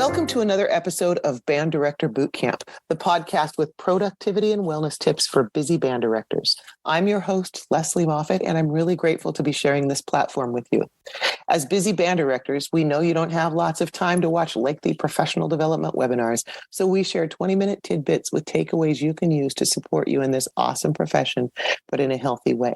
Welcome to another episode of Band Director Bootcamp, the podcast with productivity and wellness tips for busy band directors. I'm your host, Lesley Moffat, and I'm really grateful to be sharing this platform with you. As busy band directors, we know you don't have lots of time to watch lengthy professional development webinars, so we share 20-minute tidbits with takeaways you can use to support you in this awesome profession, but in a healthy way.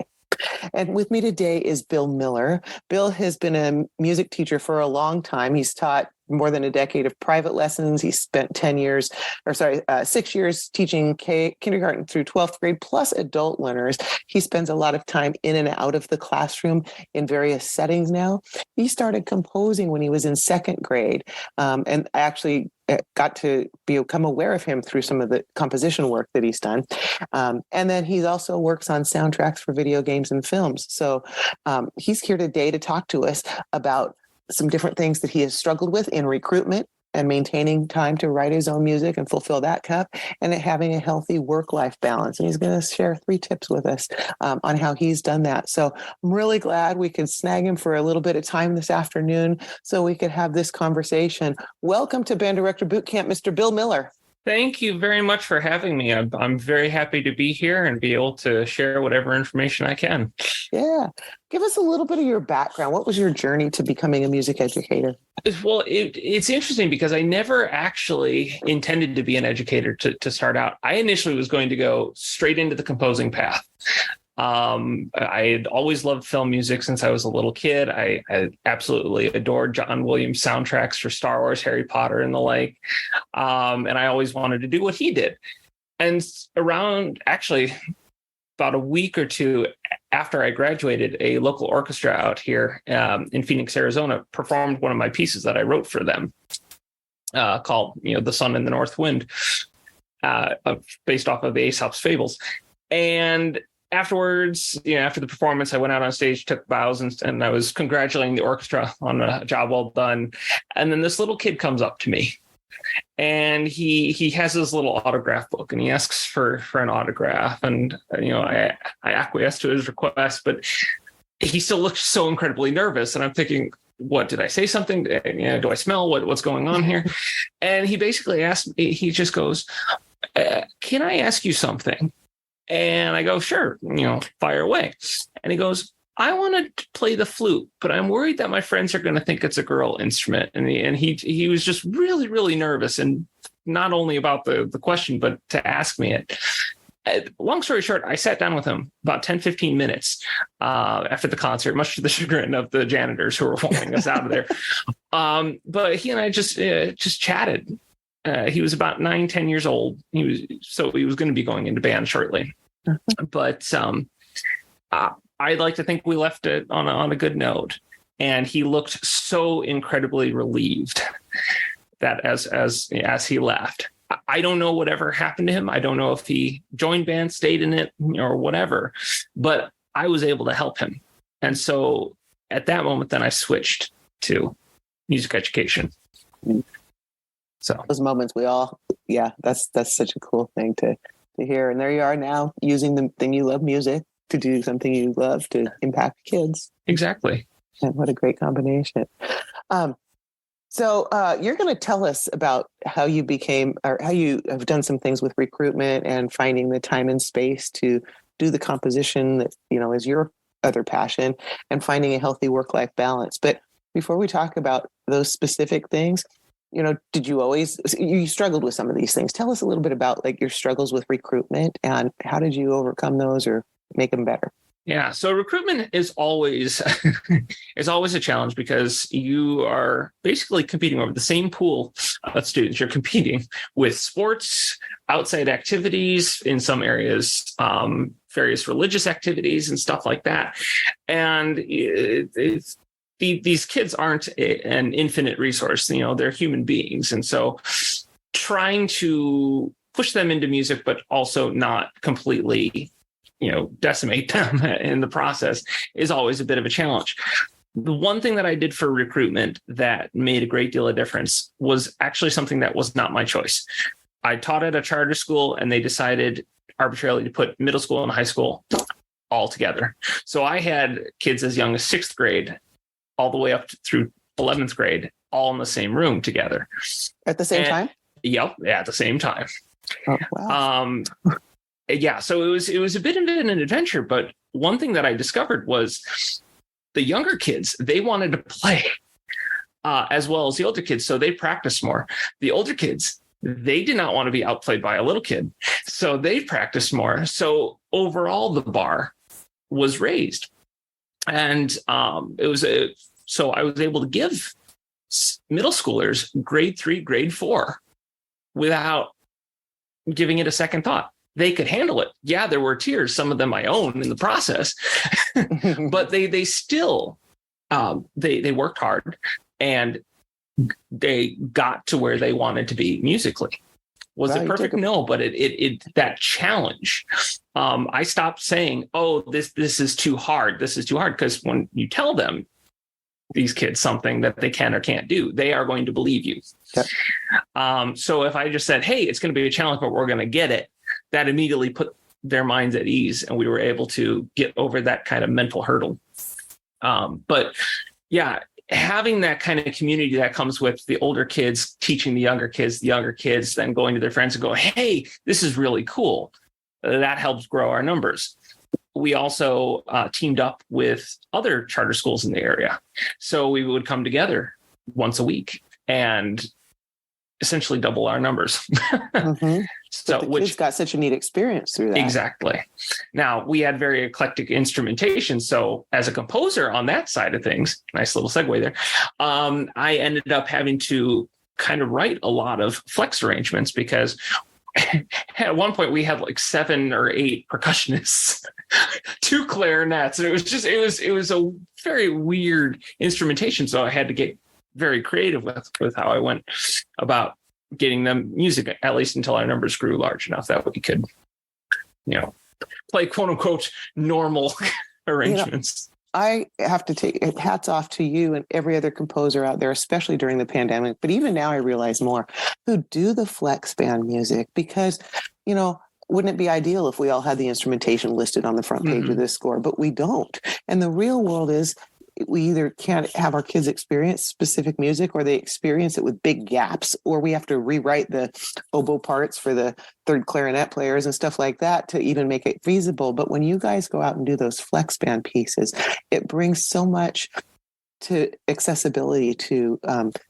And with me today is Bill Miller. Bill has been a music teacher for a long time. He's taught more than a decade of private lessons. He spent 6 years teaching kindergarten through 12th grade, plus adult learners. He spends a lot of time in and out of the classroom in various settings now. He started composing when he was in second grade, and I actually got to become aware of him through some of the composition work that he's done. And then he also works on soundtracks for video games and films. So he's here today to talk to us about some different things that he has struggled with in recruitment and maintaining time to write his own music and fulfill that cup, and having a healthy work-life balance. And he's going to share 3 tips with us on how he's done that. So I'm really glad we could snag him for a little bit of time this afternoon so we could have this conversation. Welcome to Band Director Bootcamp, Mr. Bill Miller. Thank you very much for having me. I'm very happy to be here and be able to share whatever information I can. Yeah. Give us a little bit of your background. What was your journey to becoming a music educator? Well, it's interesting because I never actually intended to be an educator to start out. I initially was going to go straight into the composing path. I had always loved film music since I was a little kid. I absolutely adored John Williams soundtracks for Star Wars, Harry Potter, and the like. And I always wanted to do what he did. And around actually about a week or two after I graduated, a local orchestra out here in Phoenix, Arizona, performed one of my pieces that I wrote for them called, The Sun and the North Wind, based off of Aesop's Fables. And afterwards, after the performance, I went out on stage, took bows, and I was congratulating the orchestra on a job well done. And then this little kid comes up to me, and he has his little autograph book, and he asks for an autograph. And I acquiesced to his request, but he still looked so incredibly nervous. And I'm thinking, what, did I say something? Do I smell what's going on here? And he basically asked me, he just goes, "Can I ask you something?" And I go, "Sure, fire away." And he goes, "I want to play the flute, but I'm worried that my friends are going to think it's a girl instrument." And he was just really, really nervous, and not only about the question, but to ask me it. Long story short, I sat down with him about 10, 15 minutes after the concert, much to the chagrin of the janitors who were wanting us out of there. But he and I just chatted. He was about 9, 10 years old. He was going to be going into band shortly. But I'd like to think we left it on a good note. And he looked so incredibly relieved that as he left. I don't know whatever happened to him. I don't know if he joined band, stayed in it, or whatever. But I was able to help him. And so at that moment, then I switched to music education. So those moments that's such a cool thing to hear. And there you are now, using the thing you love, music, to do something you love to impact kids. Exactly. And what a great combination. So you're going to tell us about how you became, or how you have done some things with recruitment and finding the time and space to do the composition that, is your other passion, and finding a healthy work-life balance. But before we talk about those specific things, did you struggled with some of these things? Tell us a little bit about your struggles with recruitment, and how did you overcome those or make them better? Yeah. So recruitment is always a challenge, because you are basically competing over the same pool of students. You're competing with sports, outside activities, in some areas, various religious activities and stuff like that. And these kids aren't an infinite resource. They're human beings. And so trying to push them into music, but also not completely, decimate them in the process, is always a bit of a challenge. The one thing that I did for recruitment that made a great deal of difference was actually something that was not my choice. I taught at a charter school, and they decided arbitrarily to put middle school and high school all together. So I had kids as young as 6th grade all the way up through 11th grade all in the same room together. At the same time? Yep, at the same time. Oh, wow. Yeah, so it was a bit of an adventure, but one thing that I discovered was the younger kids, they wanted to play as well as the older kids, so they practiced more. The older kids, they did not want to be outplayed by a little kid, so they practiced more. So overall, the bar was raised, and so I was able to give middle schoolers grade 3, grade 4 without giving it a second thought. They could handle it. Yeah, there were tears, some of them my own in the process, but they still they worked hard, and they got to where they wanted to be musically. Was it perfect? No, but it that challenge. I stopped saying, "Oh, this is too hard. This is too hard," because when you tell them, these kids, something that they can or can't do, they are going to believe you. Yep. So if I just said, hey, it's going to be a challenge, but we're going to get it, that immediately put their minds at ease, and we were able to get over that kind of mental hurdle. But yeah, having that kind of community that comes with the older kids teaching the younger kids then going to their friends and go, hey, this is really cool. That helps grow our numbers. We also teamed up with other charter schools in the area. So we would come together once a week and essentially double our numbers. Mm-hmm. So the kids got such a neat experience through that. Exactly. Now, we had very eclectic instrumentation. So as a composer on that side of things, nice little segue there, I ended up having to kind of write a lot of flex arrangements because at one point we had like 7 or 8 percussionists, 2 clarinets, and it was a very weird instrumentation. So I had to get very creative with how I went about getting them music, at least until our numbers grew large enough that we could, play quote unquote normal arrangements. I have to take hats off to you and every other composer out there, especially during the pandemic. But even now I realize more who do the flex band music because, wouldn't it be ideal if we all had the instrumentation listed on the front page of this score? But we don't. And the real world is we either can't have our kids experience specific music or they experience it with big gaps, or we have to rewrite the oboe parts for the third clarinet players and stuff like that to even make it feasible. But when you guys go out and do those flex band pieces, it brings so much to accessibility to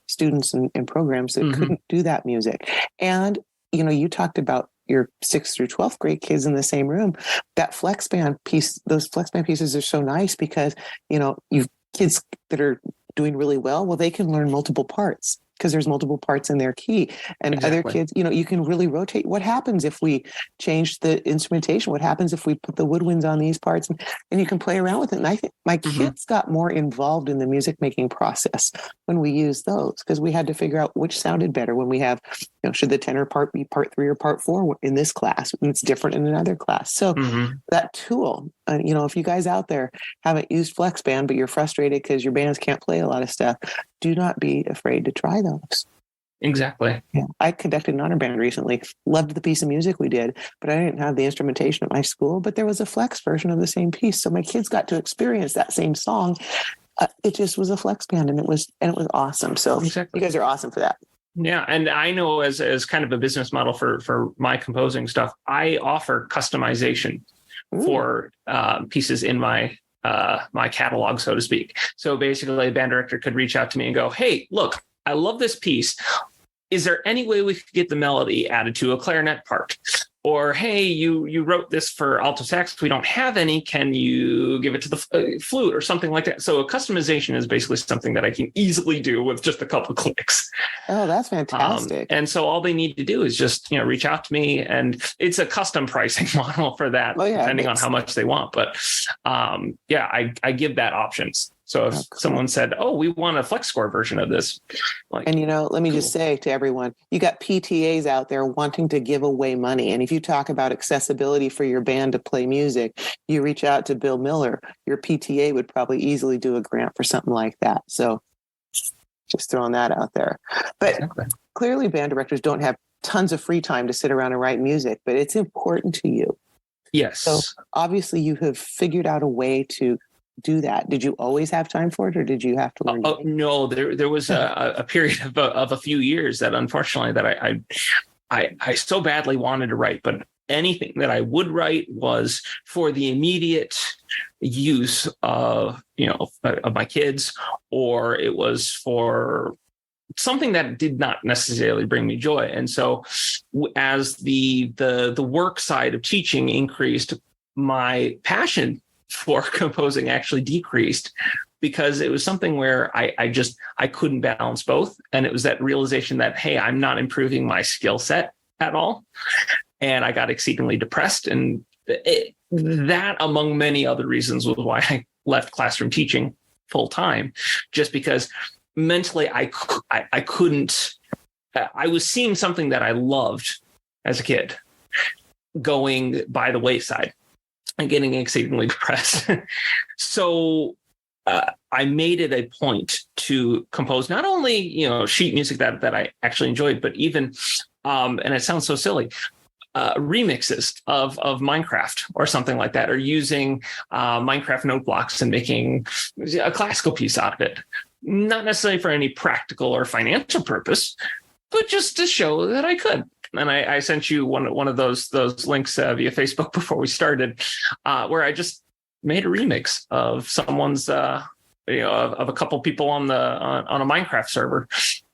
students and programs that couldn't do that music. And, you talked about your 6th through 12th grade kids in the same room. That flex band piece, those flex band pieces are so nice because, you've kids that are doing really well, they can learn multiple parts because there's multiple parts in their key. And other kids, you can really rotate. What happens if we change the instrumentation? What happens if we put the woodwinds on these parts? And you can play around with it. And I think my kids got more involved in the music making process when we used those because we had to figure out which sounded better when we have, should the tenor part be part 3 or part 4 in this class? And it's different in another class. So that tool, if you guys out there haven't used FlexBand, but you're frustrated because your bands can't play a lot of stuff, do not be afraid to try those. Exactly. Yeah. I conducted an honor band recently. Loved the piece of music we did, but I didn't have the instrumentation at my school, but there was a flex version of the same piece. So my kids got to experience that same song. It just was a flex band and it was awesome. So You guys are awesome for that. Yeah. And I know as kind of a business model for my composing stuff, I offer customization for pieces in my catalog, so to speak. So basically a band director could reach out to me and go, hey, look, I love this piece. Is there any way we could get the melody added to a clarinet part? Or, hey, you wrote this for alto sax. We don't have any. Can you give it to the flute or something like that? So a customization is basically something that I can easily do with just a couple of clicks. Oh, that's fantastic. And so all they need to do is just, reach out to me, and it's a custom pricing model for that, depending on how much they want. But I give that options. So if someone said, oh, we want a flex score version of this. Let me just say to everyone, you got PTAs out there wanting to give away money. And if you talk about accessibility for your band to play music, you reach out to Bill Miller, your PTA would probably easily do a grant for something like that. So just throwing that out there. But clearly band directors don't have tons of free time to sit around and write music, but it's important to you. Yes. So obviously you have figured out a way to do that? Did you always have time for it, or did you have to learn? No, there was a period of a few years that unfortunately that I so badly wanted to write, but anything that I would write was for the immediate use of my kids, or it was for something that did not necessarily bring me joy. And so as the work side of teaching increased, my passion for composing actually decreased, because it was something where I couldn't balance both. And it was that realization that, hey, I'm not improving my skill set at all. And I got exceedingly depressed. And that, among many other reasons, was why I left classroom teaching full time, just because mentally I couldn't. I was seeing something that I loved as a kid going by the wayside and getting exceedingly depressed. So I made it a point to compose not only sheet music that I actually enjoyed, but even and it sounds so silly, remixes of Minecraft or something like that, or using Minecraft note blocks and making a classical piece out of it. Not necessarily for any practical or financial purpose, but just to show that I could. And I sent you one of those links via Facebook before we started, where I just made a remix of someone's, of a couple people on a Minecraft server,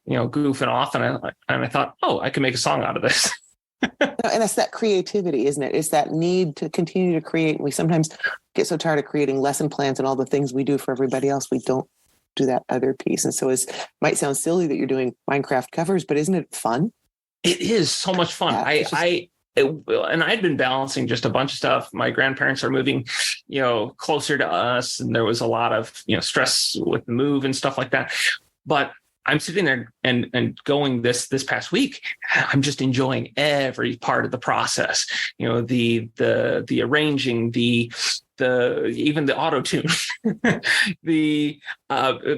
goofing off, and I thought, oh, I can make a song out of this. And it's that creativity, isn't it? It's that need to continue to create. We sometimes get so tired of creating lesson plans and all the things we do for everybody else. We don't do that other piece. And so it might sound silly that you're doing Minecraft covers, but isn't it fun? It is so much fun. And I'd been balancing just a bunch of stuff. My grandparents are moving, closer to us, and there was a lot of, stress with the move and stuff like that. But I'm sitting there and going this past week, I'm just enjoying every part of the process. The arranging, even the auto tune, the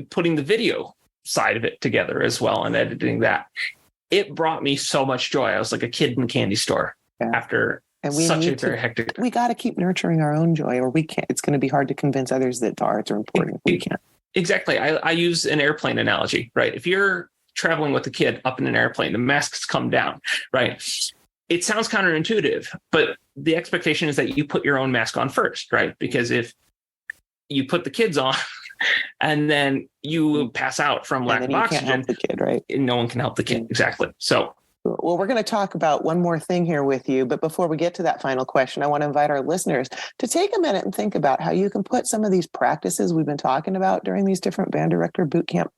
putting the video side of it together as well, and editing that. It brought me so much joy. I was like a kid in a candy store after such a very hectic. We got to keep nurturing our own joy, or we can't. It's going to be hard to convince others that the arts are important. We can't. Exactly. I use an airplane analogy, right? If you're traveling with a kid up in an airplane, the masks come down, right? It sounds counterintuitive, but the expectation is that you put your own mask on first, right? Because if you put the kids on and then you pass out from lack of oxygen, can't help the kid, right? No one can help the kid. Exactly. So, well, we're going to talk about one more thing here with you. But before we get to that final question, I want to invite our listeners to take a minute and think about how you can put some of these practices we've been talking about during these different band director bootcamp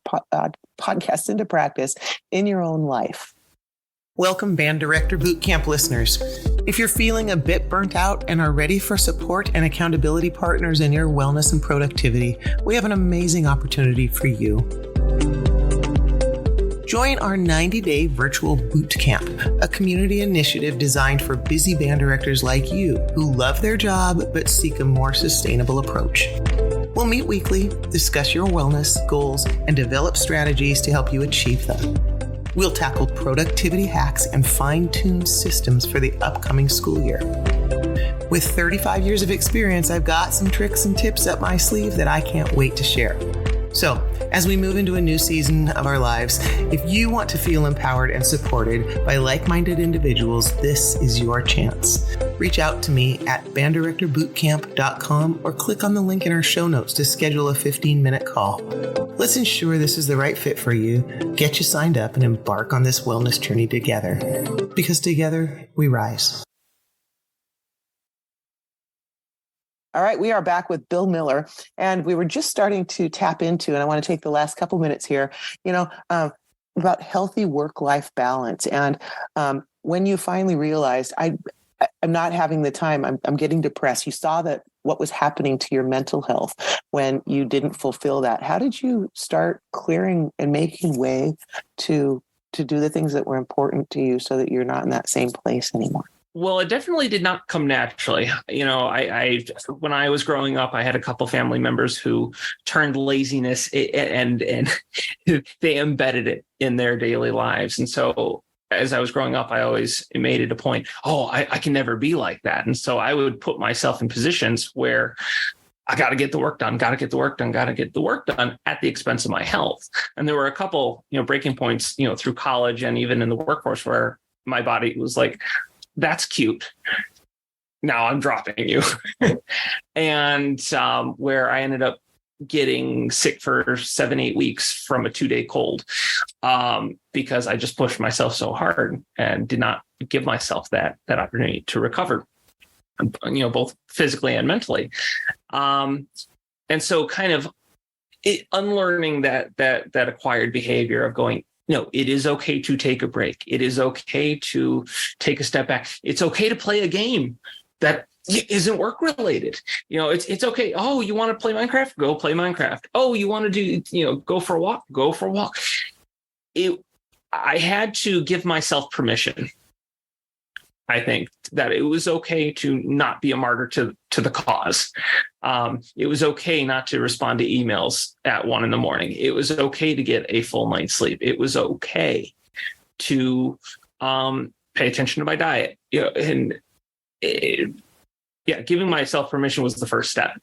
podcasts into practice in your own life. Welcome, Band Director Bootcamp listeners. If you're feeling a bit burnt out and are ready for support and accountability partners in your wellness and productivity, we have an amazing opportunity for you. Join our 90-day virtual boot camp, a community initiative designed for busy band directors like you who love their job but seek a more sustainable approach. We'll meet weekly, discuss your wellness goals, and develop strategies to help you achieve them. We'll tackle productivity hacks and fine-tune systems for the upcoming school year. With 35 years of experience, I've got some tricks and tips up my sleeve that I can't wait to share. So, as we move into a new season of our lives, if you want to feel empowered and supported by like-minded individuals, this is your chance. Reach out to me at banddirectorbootcamp.com or click on the link in our show notes to schedule a 15-minute call. Let's ensure this is the right fit for you, get you signed up, and embark on this wellness journey together. Because together, we rise. All right, we are back with Bill Miller, and we were just starting to tap into, and I want to take the last couple minutes here, about healthy work-life balance. And when you finally realized, I'm not having the time, I'm getting depressed. You saw that what was happening to your mental health when you didn't fulfill that. How did you start clearing and making way to do the things that were important to you so that you're not in that same place anymore? Well, it definitely did not come naturally. I when I was growing up, I had a couple family members who turned laziness and they embedded it in their daily lives. And so as I was growing up, I always made it a point, I can never be like that. And so I would put myself in positions where I got to get the work done, got to get the work done, got to get the work done at the expense of my health. And there were a couple, breaking points, through college and even in the workforce where my body was like, that's cute. Now I'm dropping you. And where I ended up getting sick for 7-8 weeks from a 2-day cold because I just pushed myself so hard and did not give myself that opportunity to recover, both physically and mentally. And so kind of unlearning that acquired behavior of going, no, it is okay to take a break. It is okay to take a step back. It's okay to play a game that isn't work related. It's okay. Oh, you want to play Minecraft? Go play Minecraft. Oh, you want to do, go for a walk? Go for a walk. I had to give myself permission. I think that it was okay to not be a martyr to the cause. It was okay not to respond to emails at 1 a.m. It was okay to get a full night's sleep. It was okay to pay attention to my diet. Giving myself permission was the first step.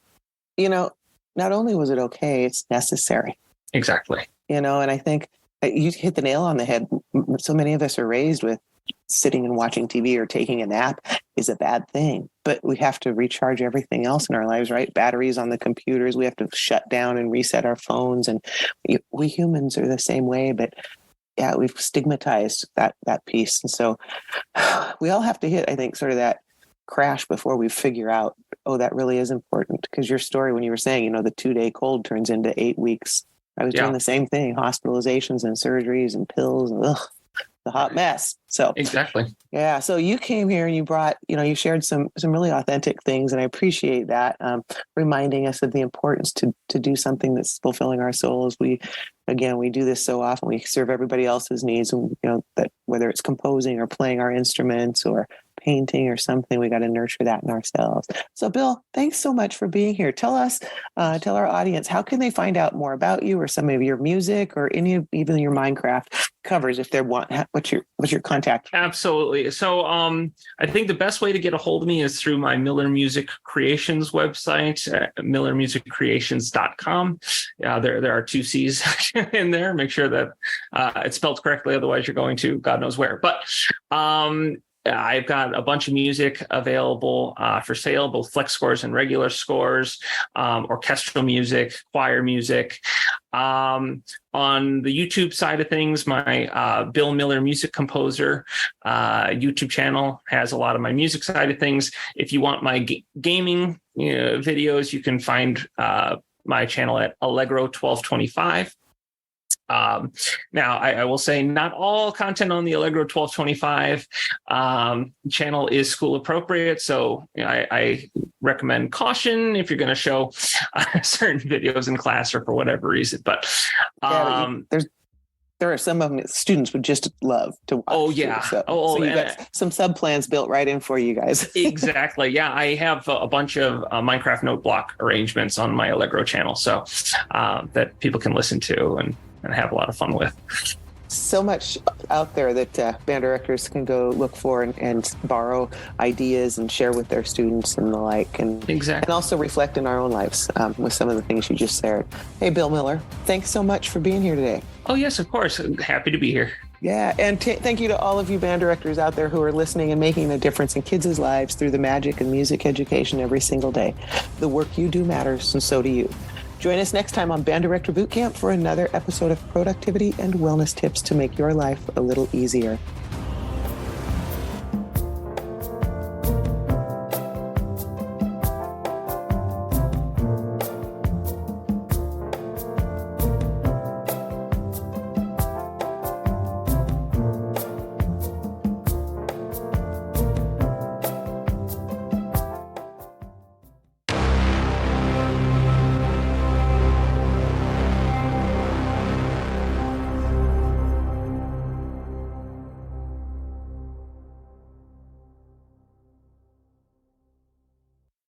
Not only was it okay, it's necessary. Exactly. And I think you hit the nail on the head. So many of us are raised with sitting and watching TV or taking a nap is a bad thing, but we have to recharge everything else in our lives, right? Batteries on the computers. We have to shut down and reset our phones. And we humans are the same way, but yeah, we've stigmatized that piece. And so we all have to hit, I think, sort of that crash before we figure out, oh, that really is important. Because your story, when you were saying, the 2-day cold turns into 8 weeks. I was doing the same thing, hospitalizations and surgeries and pills and the hot mess. So exactly. Yeah. So you came here and you brought, you shared some really authentic things. And I appreciate that, reminding us of the importance to do something that's fulfilling our souls. We do this so often. We serve everybody else's needs. And, that whether it's composing or playing our instruments or painting or something, we got to nurture that in ourselves. So Bill, thanks so much for being here. Tell our audience, how can they find out more about you or some of your music or even your Minecraft covers if they want? What's your contact? Absolutely. So I think the best way to get a hold of me is through my Miller Music Creations website, millermusiccreations.com. There are 2 C's in there. Make sure that it's spelled correctly. Otherwise, you're going to God knows where. But I've got a bunch of music available for sale, both flex scores and regular scores, orchestral music, choir music. On the YouTube side of things, my Bill Miller Music Composer YouTube channel has a lot of my music side of things. If you want my gaming videos, you can find my channel at Allegro 1225. Now, I will say not all content on the Allegro 1225 channel is school appropriate. So I recommend caution if you're going to show certain videos in class or for whatever reason. But there are some of them that students would just love to watch. Oh, yeah. Too, so you got some sub plans built right in for you guys. Exactly. Yeah. I have a bunch of Minecraft note block arrangements on my Allegro channel. So that people can listen to and have a lot of fun with. So much out there that band directors can go look for and borrow ideas and share with their students and the like. And, exactly. And also reflect in our own lives with some of the things you just shared. Hey, Bill Miller, thanks so much for being here today. Oh, yes, of course. I'm happy to be here. Yeah, and thank you to all of you band directors out there who are listening and making a difference in kids' lives through the magic of music education every single day. The work you do matters, and so do you. Join us next time on Band Director Bootcamp for another episode of productivity and wellness tips to make your life a little easier.